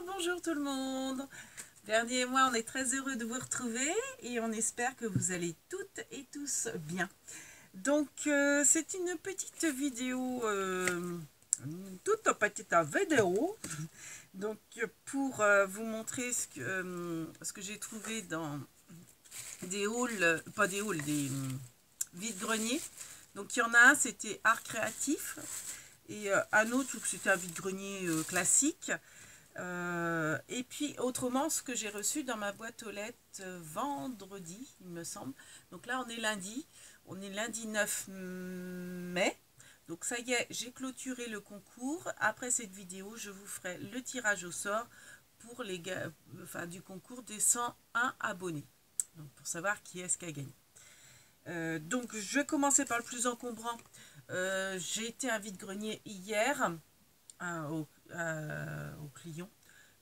Bonjour tout le monde. Verdi et moi, on est très heureux de vous retrouver et on espère que vous allez toutes et tous bien. Donc, c'est une petite vidéo, toute petite vidéo, donc pour vous montrer ce que j'ai trouvé dans des halls, pas des halls, des vides-greniers. Donc, il y en a un, c'était art créatif, et un autre, c'était un vide-grenier classique. Et puis autrement, ce que j'ai reçu dans ma boîte aux lettres vendredi, il me semble. Donc là, on est lundi 9 mai. Donc ça y est, j'ai clôturé le concours. Après cette vidéo, je vous ferai le tirage au sort pour les gars, enfin, du concours des 101 abonnés. Donc pour savoir qui est-ce qui a gagné. Donc je vais commencer par le plus encombrant. J'ai été à vide-grenier hier au client.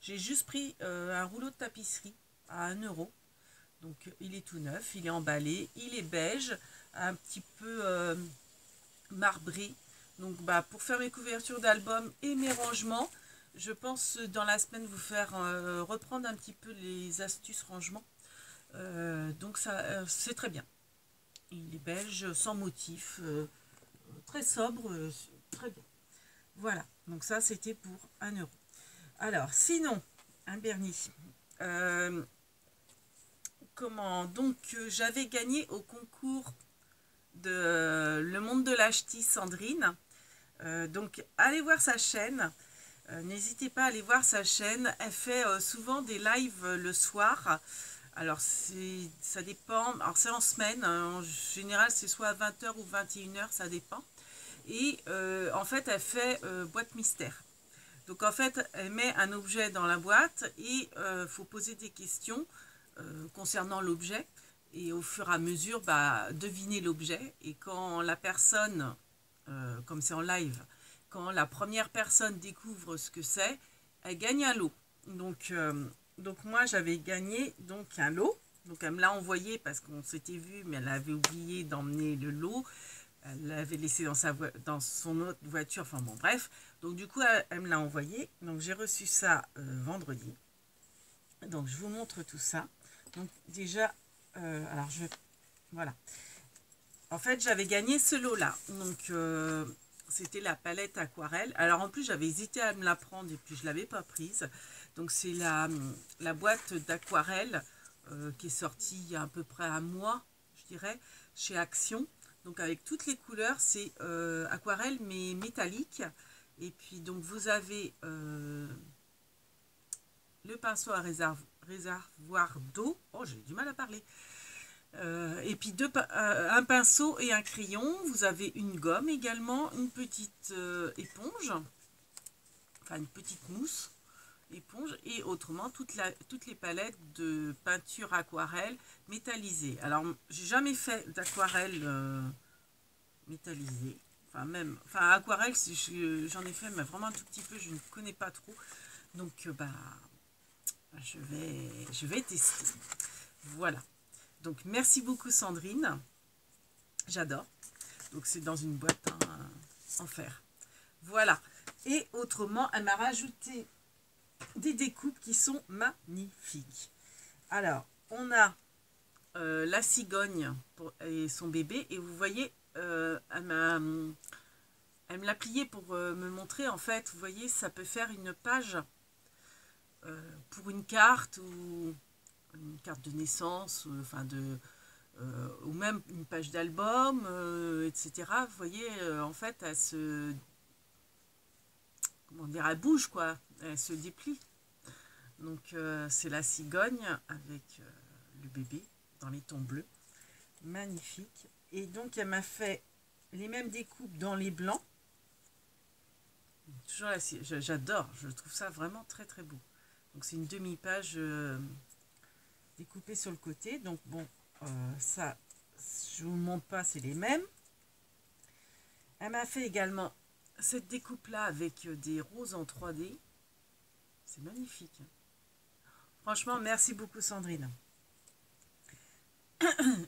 J'ai juste pris un rouleau de tapisserie à 1 euro. Donc il est tout neuf, il est emballé, il est beige, un petit peu marbré. Donc pour faire mes couvertures d'album et mes rangements, je pense dans la semaine vous faire reprendre un petit peu les astuces rangement. Donc ça c'est très bien. Il est beige, sans motif, très sobre, très bien. Voilà, donc ça c'était pour 1 euro. Alors, sinon, un vernis. Donc, j'avais gagné au concours de Le Monde de la Ch'ti, Sandrine. Donc, allez voir sa chaîne. N'hésitez pas à aller voir sa chaîne. Elle fait souvent des lives le soir. Alors, ça dépend. Alors, c'est en semaine. En général, c'est soit à 20 h ou 21 h, ça dépend. Et en fait, elle fait boîte mystère. Donc en fait, elle met un objet dans la boîte et il faut poser des questions concernant l'objet. Et au fur et à mesure, deviner l'objet. Et quand la personne, comme c'est en live, quand la première personne découvre ce que c'est, elle gagne un lot. Donc moi, j'avais gagné donc un lot. Donc elle me l'a envoyé parce qu'on s'était vu, mais elle avait oublié d'emmener le lot. Elle l'avait laissé dans son autre voiture, enfin bon bref. Donc du coup elle me l'a envoyé. Donc j'ai reçu ça vendredi. Donc je vous montre tout ça. Donc déjà, alors voilà. En fait j'avais gagné ce lot là. Donc c'était la palette aquarelle. Alors en plus j'avais hésité à me la prendre et puis je l'avais pas prise. Donc c'est la boîte d'aquarelle qui est sortie il y a à peu près un mois, je dirais, chez Action. Donc avec toutes les couleurs, c'est aquarelle mais métallique. Et puis donc vous avez le pinceau à réservoir d'eau. Oh, j'ai du mal à parler. Et puis un pinceau et un crayon. Vous avez une gomme également, une petite éponge, enfin une petite mousse éponge, et autrement toutes les palettes de peinture aquarelle métallisée. Alors j'ai jamais fait d'aquarelle métallisée, enfin aquarelle j'en ai fait mais vraiment un tout petit peu, je ne connais pas trop, donc je vais tester. Voilà, donc merci beaucoup Sandrine, j'adore. Donc c'est dans une boîte en fer. Voilà, et autrement elle m'a rajouté des découpes qui sont magnifiques. Alors on a la cigogne et son bébé, et vous voyez elle me l'a plié pour me montrer. En fait vous voyez, ça peut faire une page pour une carte, ou une carte de naissance, ou même une page d'album, etc. Vous voyez, en fait comment dire, elle bouge quoi, elle se déplie. Donc c'est la cigogne avec le bébé dans les tons bleus, magnifique. Et donc elle m'a fait les mêmes découpes dans les blancs. Toujours j'adore, je trouve ça vraiment très très beau. Donc c'est une demi-page découpée sur le côté. Donc bon, ça je vous montre pas, c'est les mêmes. Elle m'a fait également cette découpe là avec des roses en 3D. C'est magnifique. Franchement, merci beaucoup Sandrine.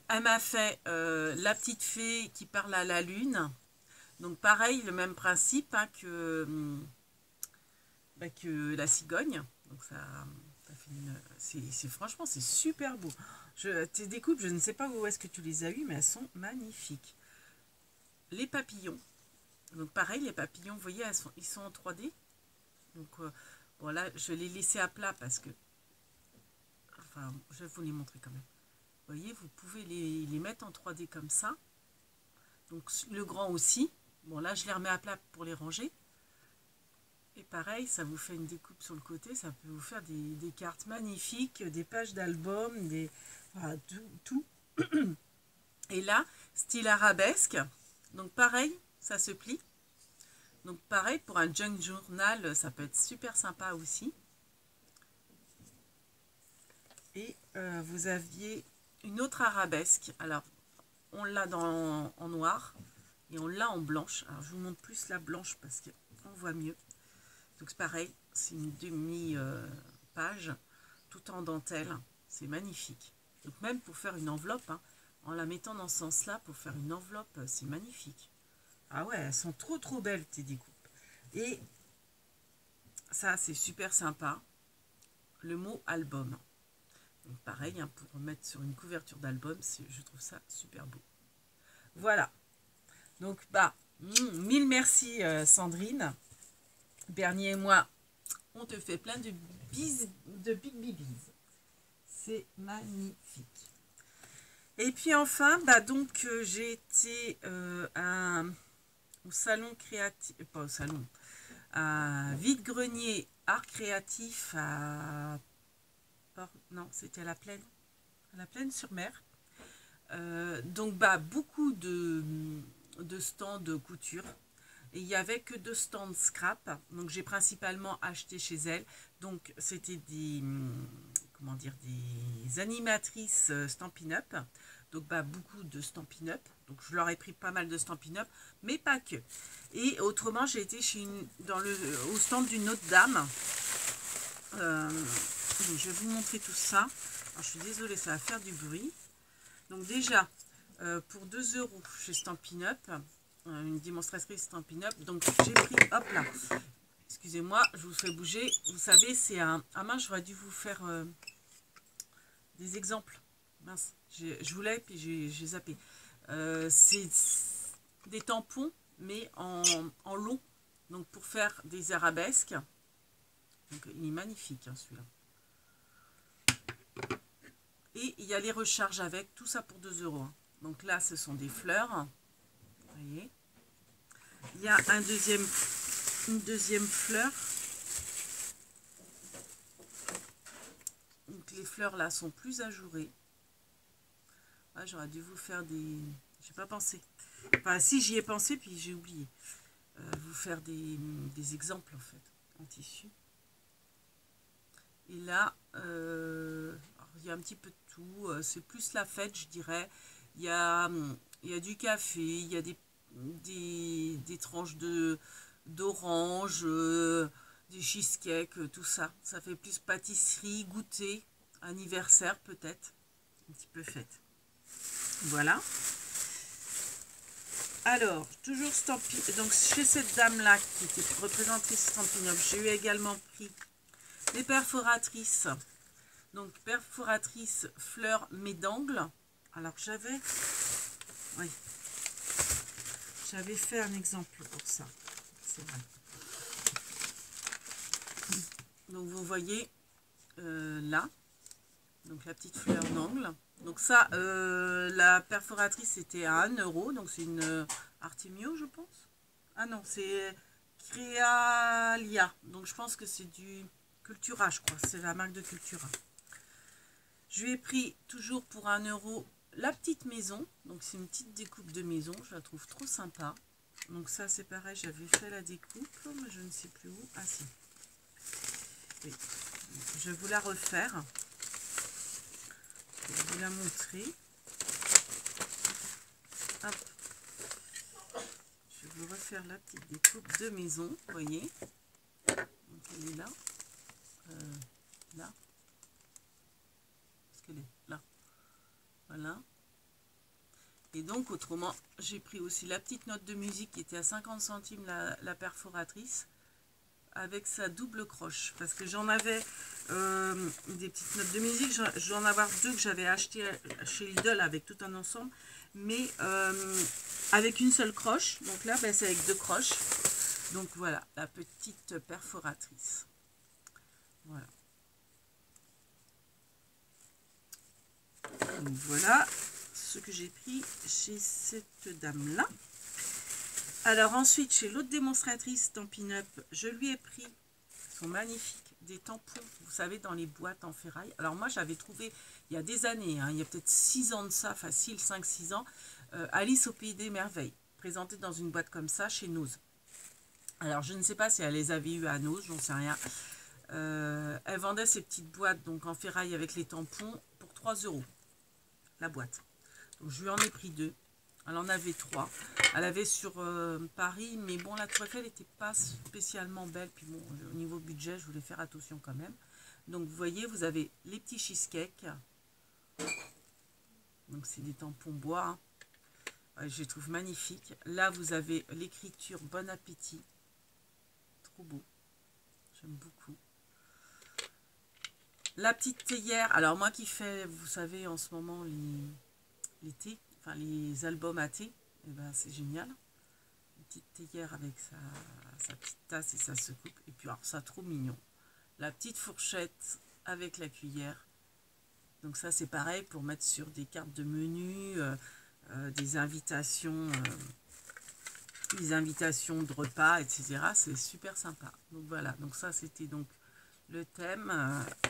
Elle m'a fait la petite fée qui parle à la lune. Donc pareil, le même principe que la cigogne. Donc ça fait une... franchement, c'est super beau. Tes découpes, je ne sais pas où est-ce que tu les as eues, mais elles sont magnifiques. Les papillons. Donc pareil, les papillons, vous voyez, ils sont en 3D. Donc voilà, je vais les laisser à plat parce que... Enfin, je vais vous les montrer quand même. Vous voyez, vous pouvez les mettre en 3D comme ça. Donc le grand aussi. Bon, là, je les remets à plat pour les ranger. Et pareil, ça vous fait une découpe sur le côté. Ça peut vous faire des cartes magnifiques, des pages d'album, voilà, tout. Et là, style arabesque. Donc pareil, ça se plie. Donc pareil, pour un junk journal, ça peut être super sympa aussi. Et vous aviez une autre arabesque. Alors, on l'a en noir et on l'a en blanche. Alors, je vous montre plus la blanche parce qu'on voit mieux. Donc, c'est pareil, c'est une demi-page, tout en dentelle. C'est magnifique. Donc, même pour faire une enveloppe, hein, en la mettant dans ce sens-là, pour faire une enveloppe, c'est magnifique. Ah ouais, elles sont trop belles, tes découpes. Et ça, c'est super sympa. Le mot album. Donc pareil, hein, pour mettre sur une couverture d'album, je trouve ça super beau. Voilà. Donc, mille merci Sandrine. Bernier et moi, on te fait plein de big bibis. C'est magnifique. Et puis enfin, donc j'ai été au salon créatif, pas au salon, à vide-grenier art créatif non, c'était à la Plaine-sur-Mer. Donc beaucoup de stands de couture. Et il n'y avait que 2 stands scrap. Donc j'ai principalement acheté chez elle. Donc c'était comment dire, des animatrices Stampin' Up. Donc beaucoup de Stampin' Up. Donc je leur ai pris pas mal de Stampin' Up, mais pas que. Et autrement, j'ai été au stand d'une autre dame. Je vais vous montrer tout ça. Alors, je suis désolée, ça va faire du bruit. Donc déjà, pour 2 € chez Stampin' Up, une démonstratrice Stampin' Up, donc j'ai pris, hop là, excusez-moi, je vous fais bouger. Vous savez, c'est ah mince, j'aurais dû vous faire des exemples. Mince, je voulais, puis j'ai zappé. C'est des tampons, mais en long, donc pour faire des arabesques. Donc il est magnifique, hein, celui-là. Et il y a les recharges avec, tout ça pour 2 €. Hein. Donc là, ce sont des fleurs. Vous voyez. Il y a une deuxième fleur. Donc les fleurs là sont plus ajourées. Ouais, j'aurais dû vous faire des... J'ai pas pensé. Enfin, si, j'y ai pensé, puis j'ai oublié. Vous faire des exemples, en fait, en tissu. Et là, il y a un petit peu de tout. C'est plus la fête, je dirais. Il y a du café, il y a des tranches d'orange, des cheesecakes, tout ça. Ça fait plus pâtisserie, goûter, anniversaire peut-être. Un petit peu fête. Voilà. Alors, toujours Stampin'. Donc, chez cette dame-là, qui était représentatrice Stampin' Up, j'ai eu également pris des perforatrices. Donc, perforatrice fleurs médangle. Alors, j'avais fait un exemple pour ça. C'est vrai. Donc, vous voyez là. Donc, la petite fleur d'angle. Donc, ça, la perforatrice, était à 1 €. Donc, c'est une Artemio, je pense. Ah non, c'est Créalia. Donc, je pense que c'est du Cultura, je crois. C'est la marque de Cultura. Je lui ai pris toujours pour 1 € la petite maison. Donc, c'est une petite découpe de maison. Je la trouve trop sympa. Donc, ça, c'est pareil. J'avais fait la découpe, mais je ne sais plus où. Ah, si. Oui. Je vais vous la refaire. Je vais vous la montrer. Hop. Je vais vous refaire la petite découpe de maison. Vous voyez. Donc, elle est là. Là. Est-ce qu'elle est là? Voilà. Et donc, autrement, j'ai pris aussi la petite note de musique qui était à 50 centimes la perforatrice. avec sa double croche. Parce que j'en avais des petites notes de musique. J'en avoir deux que j'avais acheté chez Lidl avec tout un ensemble. Mais avec une seule croche. Donc là, ben, c'est avec deux croches. Donc voilà, la petite perforatrice. Voilà. Donc voilà ce que j'ai pris chez cette dame-là. Alors ensuite, chez l'autre démonstratrice Stampin' Up, je lui ai pris, ils sont magnifiques, des tampons, vous savez, dans les boîtes en ferraille. Alors moi, j'avais trouvé, il y a des années, hein, il y a peut-être 6 ans de ça, facile, 5-6 ans, Alice au Pays des Merveilles, présentée dans une boîte comme ça chez Nose. Alors je ne sais pas si elle les avait eues à Nose, j'en sais rien. Elle vendait ces petites boîtes donc en ferraille avec les tampons pour 3 € la boîte. Donc je lui en ai pris 2. Elle en avait 3. Elle avait sur Paris, mais bon, la Tour Eiffel n'était pas spécialement belle. Puis bon, au niveau budget, je voulais faire attention quand même. Donc vous voyez, vous avez les petits cheesecakes. Donc c'est des tampons bois. Hein. Ouais, je les trouve magnifiques. Là, vous avez l'écriture Bon appétit. Trop beau. J'aime beaucoup. La petite théière. Alors moi qui fais, vous savez, en ce moment, les thés, enfin les albums à thé, et ben c'est génial. Une petite théière avec sa petite tasse et sa secoupe. Et puis alors ça, trop mignon. La petite fourchette avec la cuillère. Donc ça c'est pareil pour mettre sur des cartes de menu, des invitations de repas, etc. C'est super sympa. Donc voilà, donc ça c'était donc le thème,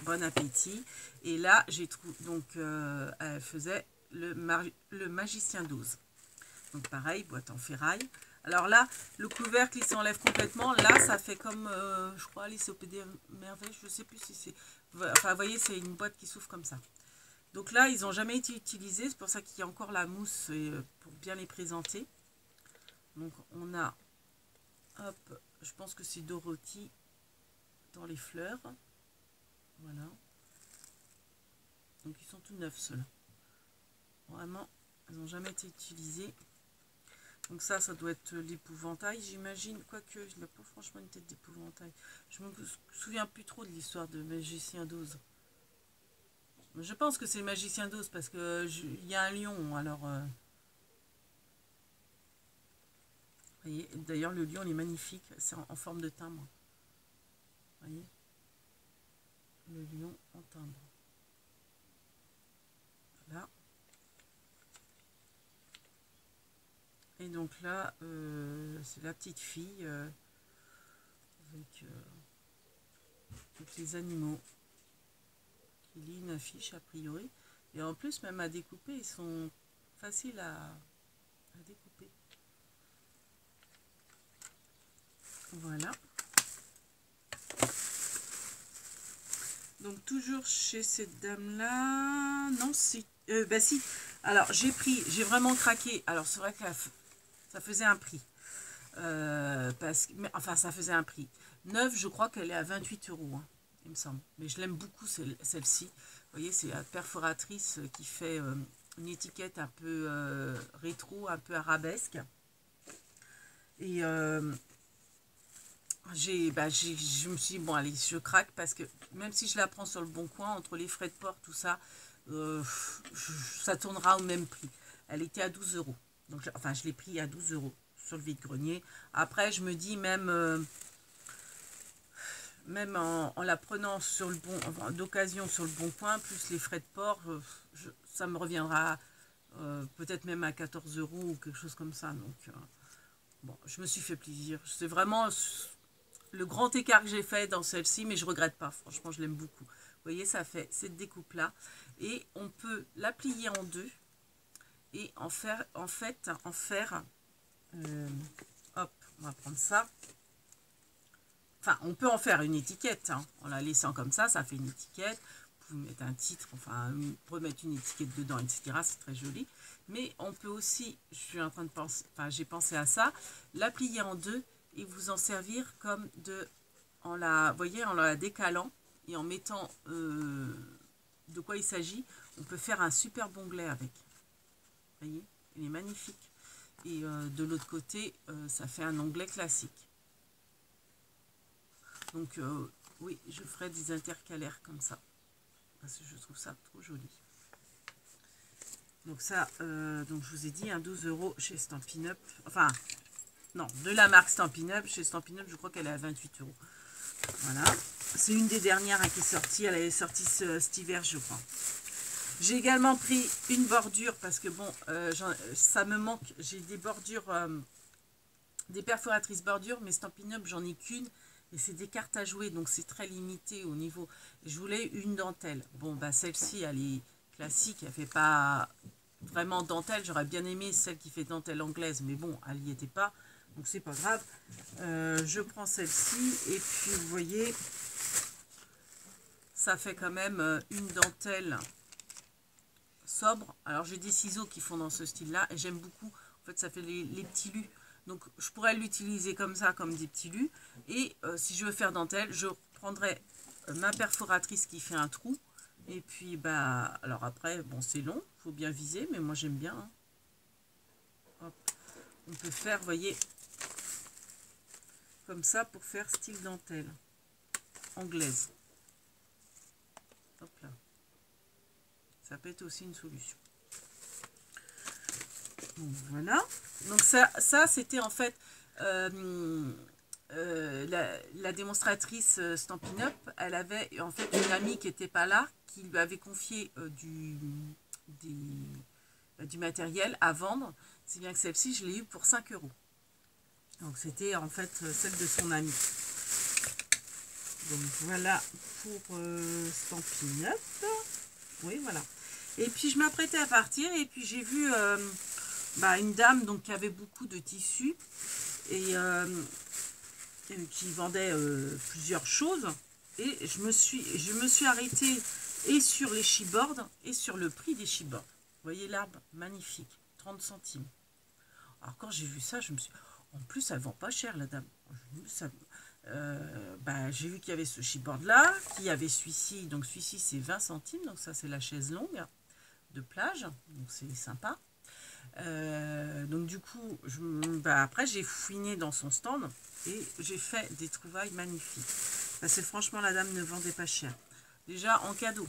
bon appétit. Et là j'ai trouvé, donc elle faisait le magicien d'Oz. Donc pareil, boîte en ferraille. Alors là, le couvercle il s'enlève complètement. Là, ça fait comme, je crois, Alice au Pays des Merveilles. Je ne sais plus si c'est... Enfin, vous voyez, c'est une boîte qui s'ouvre comme ça. Donc là, ils n'ont jamais été utilisés. C'est pour ça qu'il y a encore la mousse pour bien les présenter. Donc on a, hop, je pense que c'est Dorothy dans les fleurs. Voilà. Donc ils sont tout neufs ceux-là. Vraiment, ils n'ont jamais été utilisés. Donc ça doit être l'épouvantail, j'imagine. Quoique, il n'a pas franchement une tête d'épouvantail. Je me souviens plus trop de l'histoire de Magicien d'Oz. Je pense que c'est le Magicien d'Oz parce que il y a un lion, alors... vous voyez, d'ailleurs le lion il est magnifique, c'est en forme de timbre. Vous voyez, le lion en timbre. Voilà. Et donc là, c'est la petite fille avec les animaux qui lit une affiche a priori. Et en plus, même à découper, ils sont faciles à découper. Voilà. Donc toujours chez cette dame-là. Non, si. Bah si. Alors j'ai vraiment craqué. Alors c'est vrai que ça faisait un prix. Enfin, ça faisait un prix. Neuve, je crois qu'elle est à 28 €, hein, il me semble. Mais je l'aime beaucoup, celle-ci. Vous voyez, c'est la perforatrice qui fait une étiquette un peu rétro, un peu arabesque. Et je me suis dit, bon, allez, je craque parce que même si je la prends sur le bon coin, entre les frais de port, tout ça, ça tournera au même prix. Elle était à 12 €. Donc, enfin, je l'ai pris à 12 € sur le vide-grenier. Après, je me dis, même en la prenant sur le bon, d'occasion sur le bon coin, plus les frais de port, ça me reviendra peut-être même à 14 € ou quelque chose comme ça. Donc, bon, je me suis fait plaisir. C'est vraiment le grand écart que j'ai fait dans celle-ci, mais je regrette pas. Franchement, je l'aime beaucoup. Vous voyez, ça fait cette découpe-là. Et on peut la plier en deux et en faire, hop, on va prendre ça. Enfin, on peut en faire une étiquette, hein. En la laissant comme ça fait une étiquette. Vous pouvez mettre un titre, enfin, remettre une étiquette dedans, etc. C'est très joli. Mais on peut aussi, je suis en train de penser, enfin, j'ai pensé à ça, la plier en deux et vous en servir comme en la décalant et en mettant de quoi il s'agit. On peut faire un super onglet avec. Vous voyez, il est magnifique. Et de l'autre côté, ça fait un onglet classique. Donc, oui, je ferai des intercalaires comme ça. Parce que je trouve ça trop joli. Donc ça, donc je vous ai dit, 12 € chez Stampin' Up. Enfin, non, de la marque Stampin' Up. Chez Stampin' Up, je crois qu'elle est à 28 €. Voilà. C'est une des dernières qui est sortie. Elle est sortie cet hiver, je crois. J'ai également pris une bordure parce que bon, ça me manque. J'ai des bordures, des perforatrices bordures, mais Stampin' Up, j'en ai qu'une. Et c'est des cartes à jouer, donc c'est très limité au niveau. Je voulais une dentelle. Bon, bah celle-ci, elle est classique, elle fait pas vraiment dentelle. J'aurais bien aimé celle qui fait dentelle anglaise, mais bon, elle n'y était pas, donc c'est pas grave. Je prends celle-ci, et puis vous voyez, ça fait quand même une dentelle sobre. Alors j'ai des ciseaux qui font dans ce style-là, et j'aime beaucoup. En fait, ça fait les petits lus. Donc, je pourrais l'utiliser comme ça, comme des petits lus. Et si je veux faire dentelle, je prendrai ma perforatrice qui fait un trou. Et puis, bah, alors après, bon, c'est long, il faut bien viser, mais moi, j'aime bien. Hein. Hop. On peut faire, vous voyez, comme ça pour faire style dentelle anglaise. Hop là. Ça peut être aussi une solution. Donc voilà, donc ça c'était en fait la démonstratrice Stampin' Up. Elle avait en fait une amie qui n'était pas là, qui lui avait confié du matériel à vendre. C'est bien que celle-ci, je l'ai eue pour 5 €. Donc c'était en fait celle de son amie. Donc voilà pour Stampin' Up. Oui, voilà. Et puis je m'apprêtais à partir et puis j'ai vu une dame donc, qui avait beaucoup de tissus et qui vendait plusieurs choses. Et je me suis arrêtée et sur les chipboards et sur le prix des chipboards. Vous voyez l'arbre, magnifique, 30 centimes. Alors quand j'ai vu ça, je me suis... En plus, elle vend pas cher, la dame. J'ai vu qu'il y avait ce chipboard là, qu'il y avait celui-ci. Donc celui-ci, c'est 20 centimes. Donc ça, c'est la chaise longue de plage. Donc c'est sympa. Donc du coup, après, j'ai fouiné dans son stand et j'ai fait des trouvailles magnifiques. Parce que franchement, la dame ne vendait pas cher. Déjà, en cadeau,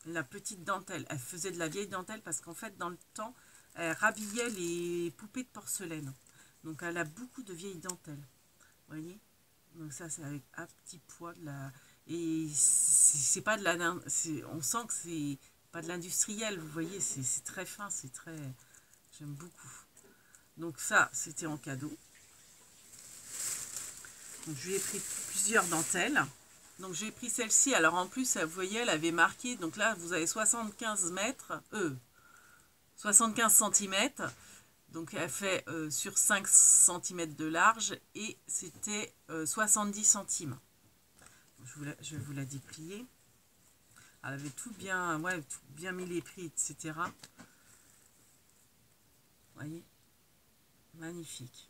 la petite dentelle. Elle faisait de la vieille dentelle parce qu'en fait, dans le temps, elle rhabillait les poupées de porcelaine. Donc elle a beaucoup de vieilles dentelles. Vous voyez? Donc ça, c'est avec un petit poids de la... Et c'est pas de la... On sent que c'est pas de l'industriel, vous voyez, c'est très fin, c'est très... J'aime beaucoup. Donc ça, c'était en cadeau. Donc je lui ai pris plusieurs dentelles. Donc j'ai pris celle-ci. Alors en plus, vous voyez, elle avait marqué... Donc là, vous avez 75 mètres... 75 cm. Donc elle fait sur 5 cm de large et c'était 70 centimes. Je vais vous la déplier. Elle avait tout bien, tout bien mis les prix, etc. Vous voyez, magnifique.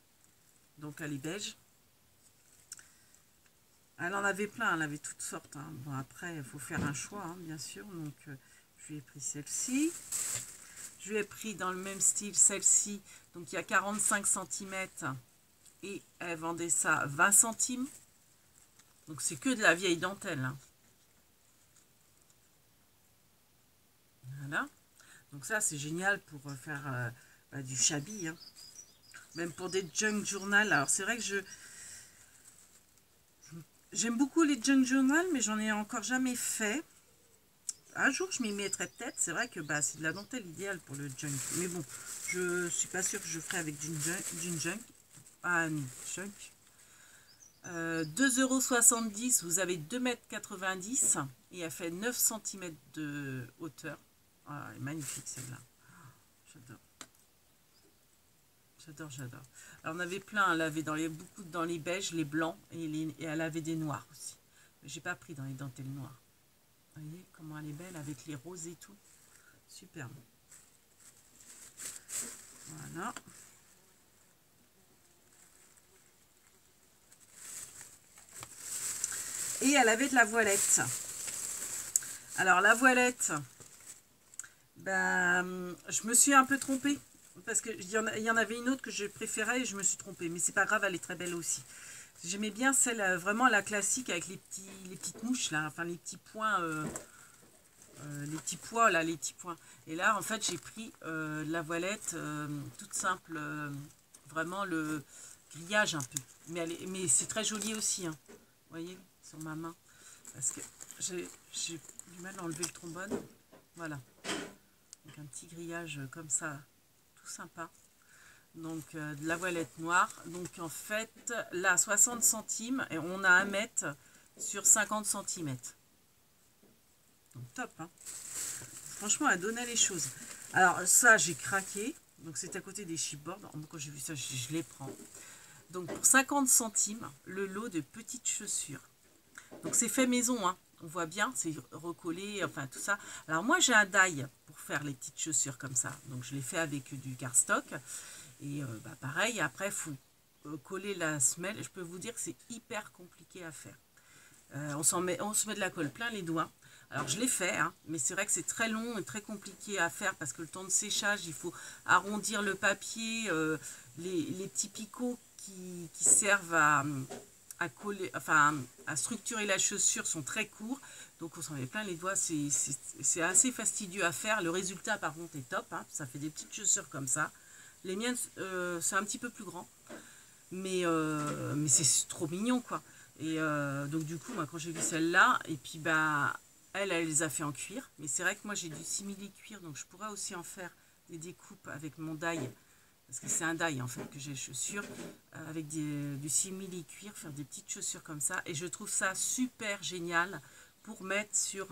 Donc elle est beige. Elle en avait plein, elle avait toutes sortes. Hein. Bon après, il faut faire un choix, hein, bien sûr. Donc je lui ai pris celle-ci. Je lui ai pris dans le même style celle-ci, donc il y a 45 cm et elle vendait ça 20 centimes. Donc c'est que de la vieille dentelle. Hein. Voilà. Donc ça c'est génial pour faire du shabby. Hein. Même pour des junk journal. Alors c'est vrai que j'aime beaucoup les junk journal, mais j'en ai encore jamais fait. Un jour, je m'y mettrai peut-être. C'est vrai que c'est de la dentelle idéale pour le junk. Mais bon, je suis pas sûre que je ferai avec d'une junk. Ah, une junk. 2,70 €, vous avez 2,90 m et elle fait 9 cm de hauteur. Ah, elle est magnifique celle-là. J'adore. J'adore, j'adore. Alors, on avait plein. Elle avait beaucoup dans les beiges, les blancs et elle avait des noirs aussi. Mais j'ai pas pris dans les dentelles noires. Vous voyez comment elle est belle avec les roses et tout. Superbe. Voilà. Et elle avait de la voilette. Alors la voilette, je me suis un peu trompée. Parce qu'il y en avait une autre que je préférais et je me suis trompée. Mais c'est pas grave, elle est très belle aussi. J'aimais bien celle, vraiment la classique avec les petites mouches là, enfin les petits points, les petits pois là, les petits points. Et là, en fait, j'ai pris de la voilette toute simple, vraiment le grillage un peu. Mais c'est très joli aussi, hein. Vous voyez, sur ma main. Parce que j'ai du mal à enlever le trombone. Voilà. Donc un petit grillage comme ça, tout sympa. Donc de la voilette noire. Donc en fait, là, 60 centimes et on a 1 mètre sur 50 centimètres. Donc top, hein. Franchement, elle donnait les choses. Alors ça, j'ai craqué. Donc c'est à côté des chipboards. Quand j'ai vu ça, je les prends. Donc pour 50 centimes, le lot de petites chaussures. Donc c'est fait maison, hein. On voit bien, c'est recollé, enfin tout ça. Alors moi j'ai un die pour faire les petites chaussures comme ça. Donc je l'ai fait avec du cardstock. Et pareil, après il faut coller la semelle. Je peux vous dire que c'est hyper compliqué à faire. On se met de la colle plein les doigts. Alors je l'ai fait, hein, mais c'est vrai que c'est très long et très compliqué à faire parce que le temps de séchage, il faut arrondir le papier, les petits picots qui servent à coller, enfin à structurer la chaussure sont très courts, donc on s'en met plein les doigts, c'est assez fastidieux à faire. Le résultat par contre est top, hein, ça fait des petites chaussures comme ça. Les miennes, c'est un petit peu plus grand, mais c'est trop mignon quoi. Et donc du coup, moi, quand j'ai vu celle-là, et puis bah elle les a fait en cuir, mais c'est vrai que moi j'ai du simili-cuir, donc je pourrais aussi en faire des découpes avec mon die, parce que c'est un die en fait que j'ai chaussures, avec du simili-cuir, faire des petites chaussures comme ça, et je trouve ça super génial pour mettre sur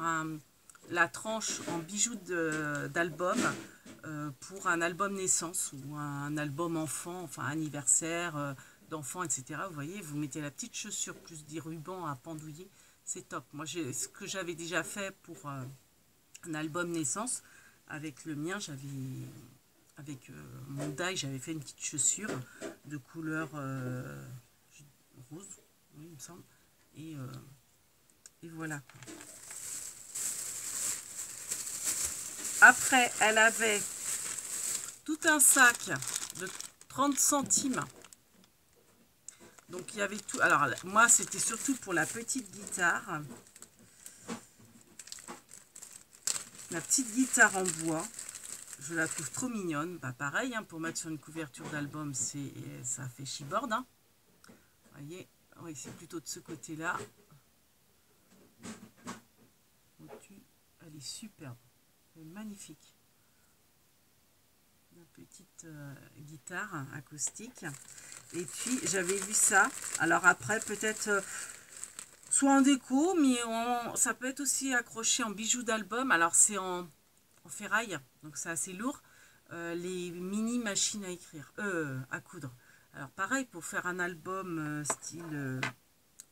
la tranche en bijoux d'album, pour un album naissance ou un album enfant, enfin anniversaire d'enfant, etc. Vous voyez, vous mettez la petite chaussure plus des rubans à pendouiller, c'est top. Moi, ce que j'avais déjà fait pour un album naissance, avec le mien, avec mon die, j'avais fait une petite chaussure de couleur rose, oui, il me semble, et voilà. Après, elle avait tout un sac de 30 centimes. Donc il y avait tout. Alors moi c'était surtout pour la petite guitare. La petite guitare en bois. Je la trouve trop mignonne. Bah pareil, hein, pour mettre sur une couverture d'album, ça fait chipboard. Hein. Vous voyez, oui, c'est plutôt de ce côté-là. Elle est superbe. Elle est magnifique. Une petite guitare acoustique. Et puis j'avais vu ça. Alors après peut-être soit en déco, mais ça peut être aussi accroché en bijoux d'album. Alors c'est en ferraille, donc c'est assez lourd. Les mini machines à écrire, à coudre. Alors pareil, pour faire un album style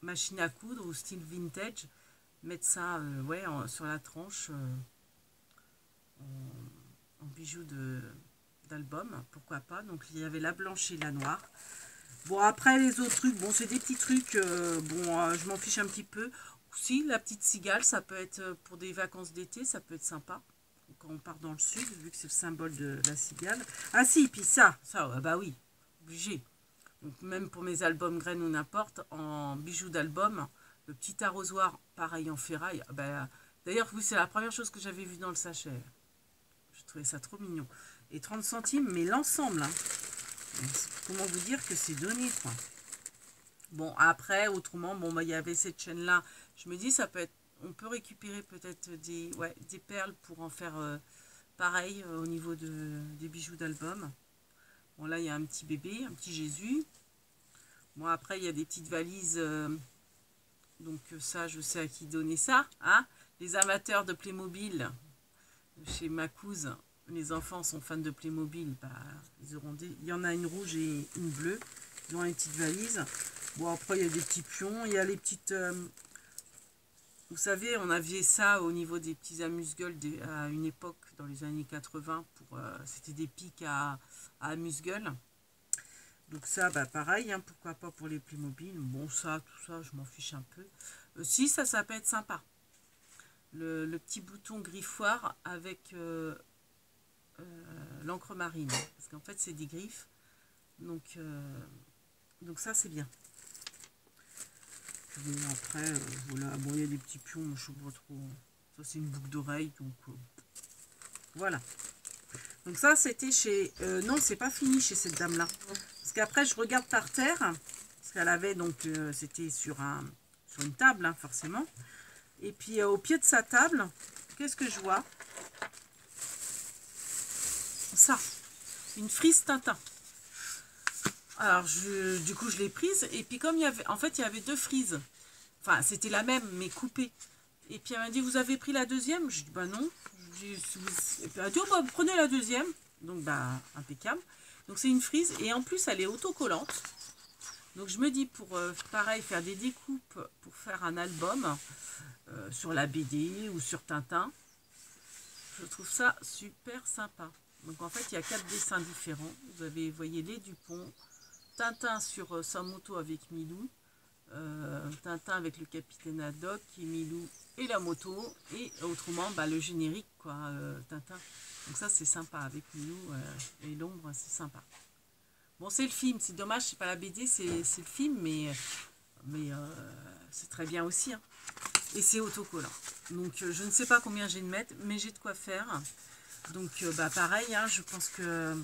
machine à coudre ou style vintage, mettre ça ouais, sur la tranche en bijoux d'album, pourquoi pas. Donc il y avait la blanche et la noire. Bon, après les autres trucs, bon c'est des petits trucs, bon je m'en fiche un petit peu. Si, la petite cigale, ça peut être pour des vacances d'été, ça peut être sympa. Quand on part dans le sud, vu que c'est le symbole de la cigale. Ah si, puis ça, bah oui, obligé. Donc même pour mes albums graines ou n'importe, en bijoux d'album, le petit arrosoir, pareil en ferraille. Bah, d'ailleurs, oui, c'est la première chose que j'avais vue dans le sachet. Je trouvais ça trop mignon. Et 30 centimes, mais l'ensemble, hein. Comment vous dire que c'est donné, quoi. Bon, après, autrement, bon, bah, il y avait cette chaîne-là. Je me dis, ça peut être, on peut récupérer peut-être des perles pour en faire pareil au niveau des bijoux d'album. Bon, là, il y a un petit bébé, un petit Jésus. Bon, après, il y a des petites valises. Donc, ça, je sais à qui donner ça. Hein, les amateurs de Playmobil, chez Macouze, les enfants sont fans de Playmobil. Bah, ils auront il y en a une rouge et une bleue. Ils ont une petite valise. Bon, après, il y a des petits pions. Il y a les petites... vous savez, on avait ça au niveau des petits amuse-gueules à une époque, dans les années 80. C'était des pics à amuse-gueules. Donc ça, bah pareil, hein, pourquoi pas pour les Playmobil. Bon, ça, tout ça, je m'en fiche un peu. Si, ça peut être sympa. Le petit bouton griffoir avec l'encre marine. Parce qu'en fait, c'est des griffes. Donc ça, c'est bien. Bon, après, voilà, bon, il y a des petits pions, je sais pas trop. Ça, c'est une boucle d'oreille, donc voilà. Donc ça, c'était chez... non, c'est pas fini chez cette dame-là. Parce qu'après, je regarde par terre, parce qu'elle avait, donc, c'était sur une table, hein, forcément. Et puis, au pied de sa table, qu'est-ce que je vois? Ça, une frise Tintin. Alors, du coup, je l'ai prise. Et puis, comme il y avait... En fait, il y avait 2 frises. Enfin, c'était la même, mais coupée. Et puis, elle m'a dit, vous avez pris la deuxième? Je dis, bah non. Et puis, elle a dit, oh, bah, prenez la deuxième. Donc, bah, impeccable. Donc, c'est une frise. Et en plus, elle est autocollante. Donc, je me dis, pour, pareil, faire des découpes, pour faire un album sur la BD ou sur Tintin, je trouve ça super sympa. Donc, en fait, il y a 4 dessins différents. Vous avez, vous voyez, les Dupont, Tintin sur sa moto avec Milou, Tintin avec le capitaine Haddock et Milou et la moto, et autrement bah, le générique quoi, Tintin. Donc ça c'est sympa avec Milou et l'ombre, c'est sympa. Bon, c'est le film, c'est dommage, c'est pas la BD, c'est le film, mais c'est très bien aussi, hein. Et c'est autocollant. Donc je ne sais pas combien j'ai de mettre, mais j'ai de quoi faire. Donc bah pareil, hein, je pense que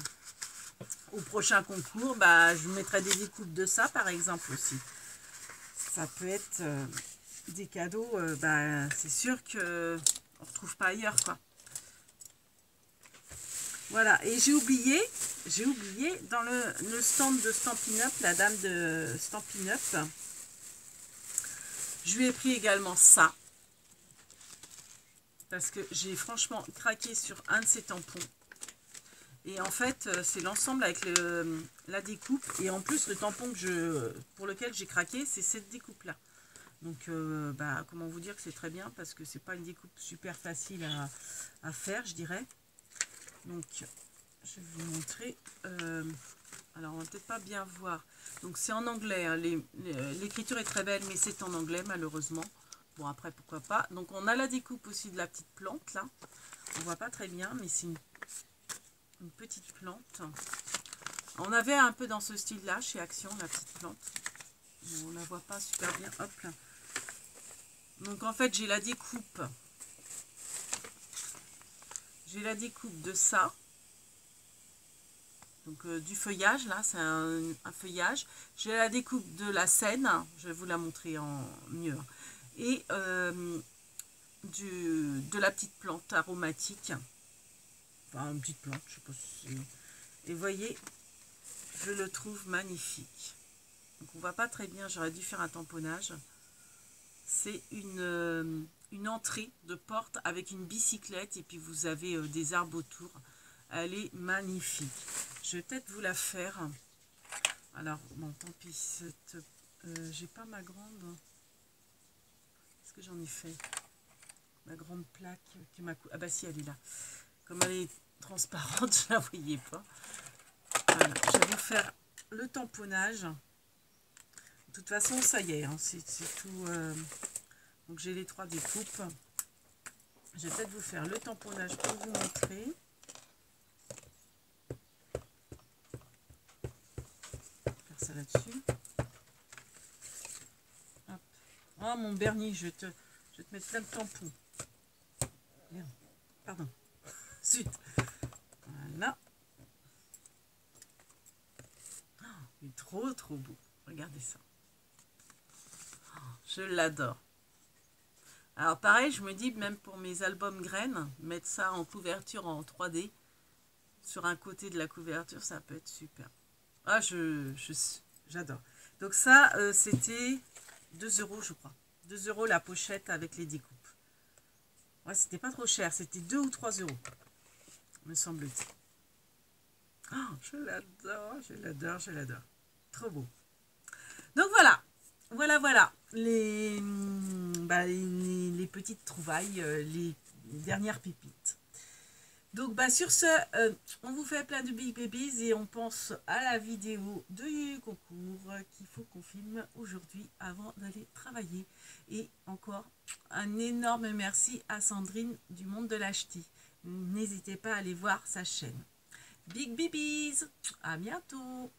au prochain concours, bah, je mettrai des découpes de ça par exemple aussi. Ça peut être des cadeaux, bah, c'est sûr que on ne retrouve pas ailleurs quoi. Voilà, et j'ai oublié dans le stand de Stampin' Up, la dame de Stampin' Up, je lui ai pris également ça. Parce que j'ai franchement craqué sur un de ces tampons. Et en fait, c'est l'ensemble avec la découpe. Et en plus, le tampon pour lequel j'ai craqué, c'est cette découpe-là. Donc, bah, comment vous dire que c'est très bien parce que c'est pas une découpe super facile à faire, je dirais. Donc, je vais vous montrer. Alors, on va peut-être pas bien voir. Donc, c'est en anglais. Hein. L'écriture est très belle, mais c'est en anglais, malheureusement. Bon, après, pourquoi pas. Donc, on a la découpe aussi de la petite plante, là. On voit pas très bien, mais c'est une petite plante. On avait un peu dans ce style-là, chez Action, la petite plante. On la voit pas super bien. Hop là. Donc, en fait, j'ai la découpe. J'ai la découpe de ça. Donc, du feuillage, là, c'est un feuillage. J'ai la découpe de la scène. Je vais vous la montrer en mieux. Et de la petite plante aromatique. Enfin, une petite plante, je sais pas si c'est... Et vous voyez, je le trouve magnifique. Donc, on voit pas très bien, j'aurais dû faire un tamponnage. C'est une entrée de porte avec une bicyclette et puis vous avez des arbres autour. Elle est magnifique. Je vais peut-être vous la faire. Alors, bon, tant pis. J'ai pas ma grande... Qu'est-ce que j'en ai fait? Ma grande plaque qui m'a... Ah bah si, elle est là. Comme elle est transparente, je la voyais pas. Voilà, je vais vous faire le tamponnage. De toute façon, ça y est, hein, c'est tout. Donc j'ai les 3 découpes. Je vais peut-être vous faire le tamponnage pour vous montrer. Faire ça là-dessus. Oh mon Bernie, je vais te mettre plein de tampons. Merde. Pardon. Zut. Voilà. Oh, il est trop beau. Regardez ça. Oh, je l'adore. Alors pareil, je me dis, même pour mes albums graines, mettre ça en couverture en 3D, sur un côté de la couverture, ça peut être super. Ah, j'adore. Donc ça, c'était 2 € je crois. 2 € la pochette avec les découpes. Ouais, c'était pas trop cher, c'était 2 ou 3 €, me semble-t-il. Oh, je l'adore, je l'adore, je l'adore. Trop beau. Donc voilà. Voilà les petites trouvailles, les dernières pépites. Donc bah sur ce, on vous fait plein de big babies et on pense à la vidéo du concours qu'il faut qu'on filme aujourd'hui avant d'aller travailler. Et encore un énorme merci à Sandrine du Monde de la Ch'ti. N'hésitez pas à aller voir sa chaîne. Big babies, à bientôt.